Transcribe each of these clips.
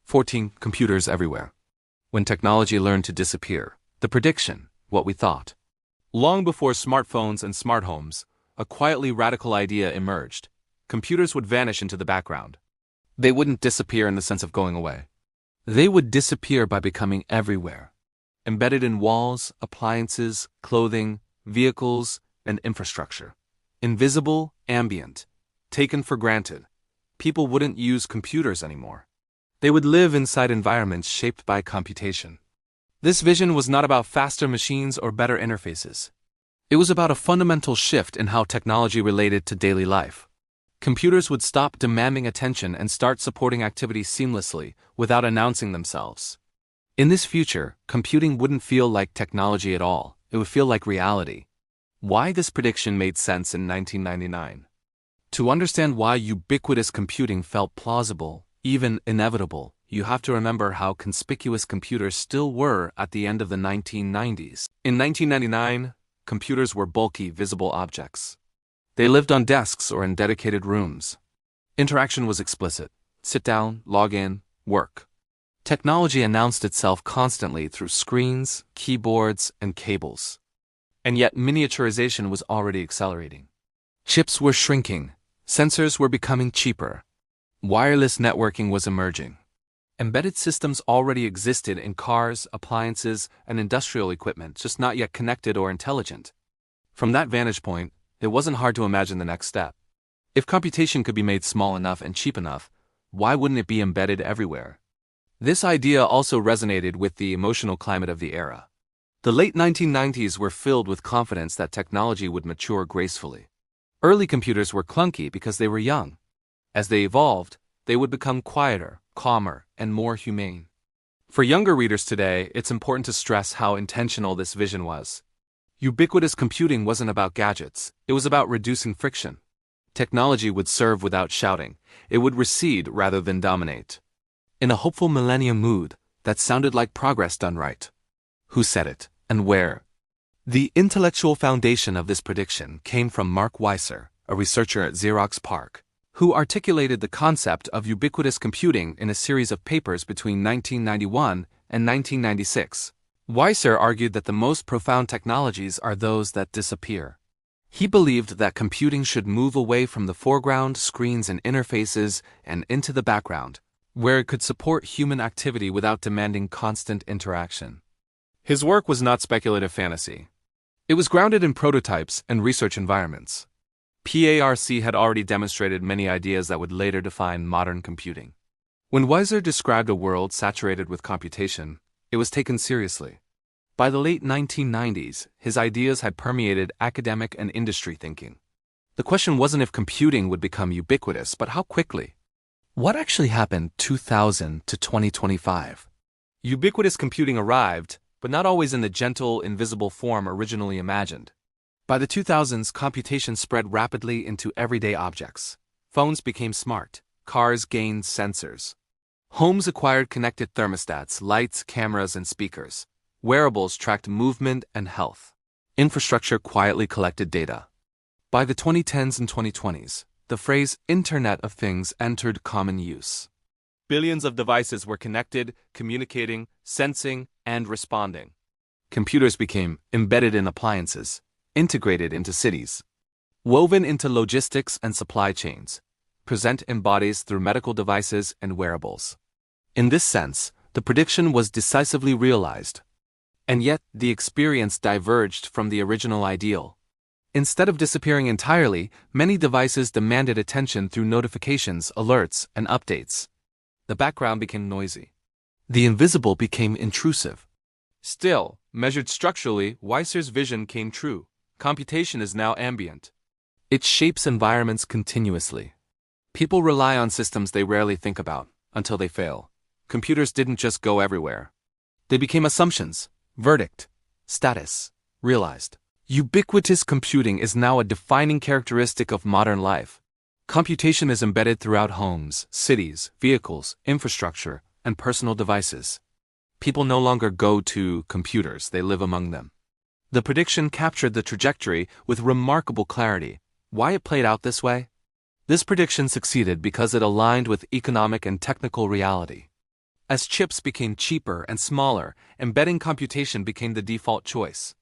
14. Computers everywhere. When technology learned to disappear, the prediction, what we thought. Long before smartphones and smart homes, a quietly radical idea emerged. Computers would vanish into the background. They wouldn't disappear in the sense of going away. They would disappear by becoming everywhere. Embedded in walls, appliances, clothing, vehicles, and infrastructure. Invisible, ambient, taken for granted. People wouldn't use computers anymore. They would live inside environments shaped by computation. This vision was not about faster machines or better interfaces. It was about a fundamental shift in how technology related to daily life. Computers would stop demanding attention and start supporting activities seamlessly, without announcing themselves. In this future, computing wouldn't feel like technology at all, it would feel like reality. Why this prediction made sense in 1999? To understand why ubiquitous computing felt plausible, even inevitable, you have to remember how conspicuous computers still were at the end of the 1990s. In 1999, computers were bulky, visible objects. They lived on desks or in dedicated rooms. Interaction was explicit. Sit down, log in, work. Technology announced itself constantly through screens, keyboards, and cables. And yet miniaturization was already accelerating. Chips were shrinking. Sensors were becoming cheaper. Wireless networking was emerging. Embedded systems already existed in cars, appliances, and industrial equipment, just not yet connected or intelligent. From that vantage point, it wasn't hard to imagine the next step. If computation could be made small enough and cheap enough, why wouldn't it be embedded everywhere? This idea also resonated with the emotional climate of the era. The late 1990s were filled with confidence that technology would mature gracefully. Early computers were clunky because they were young. As they evolved, they would become quieter, calmer, and more humane. For younger readers today, it's important to stress how intentional this vision was. Ubiquitous computing wasn't about gadgets, it was about reducing friction. Technology would serve without shouting, it would recede rather than dominate. In a hopeful millennium mood, that sounded like progress done right. Who said it, and where? The intellectual foundation of this prediction came from Mark Weiser, a researcher at Xerox PARC, who articulated the concept of ubiquitous computing in a series of papers between 1991 and 1996. Weiser argued that the most profound technologies are those that disappear. He believed that computing should move away from the foreground, screens and interfaces, and into the background, where it could support human activity without demanding constant interaction. His work was not speculative fantasy. It was grounded in prototypes and research environments. PARC had already demonstrated many ideas that would later define modern computing. When Weiser described a world saturated with computation, it was taken seriously. By the late 1990s, his ideas had permeated academic and industry thinking. The question wasn't if computing would become ubiquitous, but how quickly. What actually happened 2000 to 2025? Ubiquitous computing arrived, but not always in the gentle, invisible form originally imagined. By the 2000s, computation spread rapidly into everyday objects. Phones became smart. Cars gained sensors. Homes acquired connected thermostats, lights, cameras, and speakers. Wearables tracked movement and health. Infrastructure quietly collected data. By the 2010s and 2020s, the phrase Internet of Things entered common use. Billions of devices were connected, communicating, sensing, and responding. Computers became embedded in appliances, integrated into cities, woven into logistics and supply chains, present in bodies through medical devices and wearables. In this sense, the prediction was decisively realized. And yet, the experience diverged from the original ideal. Instead of disappearing entirely, many devices demanded attention through notifications, alerts, and updates. The background became noisy. The invisible became intrusive. Still, measured structurally, Weiser's vision came true. Computation is now ambient. It shapes environments continuously. People rely on systems they rarely think about, until they fail. Computers didn't just go everywhere. They became assumptions, verdict, status, realized. Ubiquitous computing is now a defining characteristic of modern life. Computation is embedded throughout homes, cities, vehicles, infrastructure, and personal devices. People no longer go to computers, they live among them. The prediction captured the trajectory with remarkable clarity. Why it played out this way? This prediction succeeded because it aligned with economic and technical reality. As chips became cheaper and smaller, embedding computation became the default choice.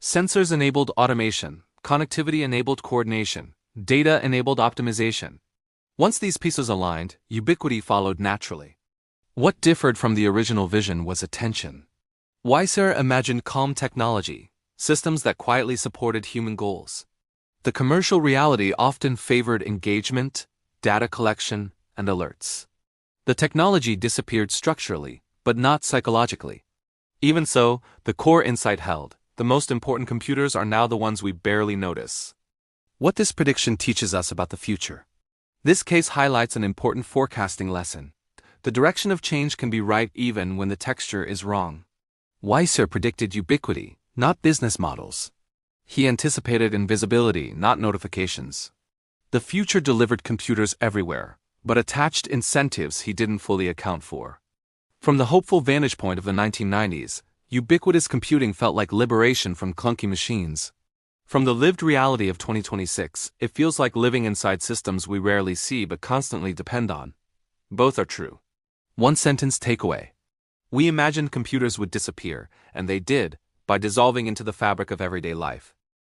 Sensors enabled automation, connectivity enabled coordination, data enabled optimization. Once these pieces aligned, ubiquity followed naturally. What differed from the original vision was attention. Weisser imagined calm technology, systems that quietly supported human goals. The commercial reality often favored engagement, data collection, and alerts. The technology disappeared structurally, but not psychologically. Even so, the core insight held. The most important computers are now the ones we barely notice. What this prediction teaches us about the future. This case highlights an important forecasting lesson. The direction of change can be right even when the texture is wrong. Weisser predicted ubiquity, not business models. He anticipated invisibility, not notifications. The future delivered computers everywhere, but attached incentives he didn't fully account for. From the hopeful vantage point of the 1990s, ubiquitous computing felt like liberation from clunky machines. From the lived reality of 2026, it feels like living inside systems we rarely see but constantly depend on. Both are true. One sentence takeaway. We imagined computers would disappear, and they did, by dissolving into the fabric of everyday life.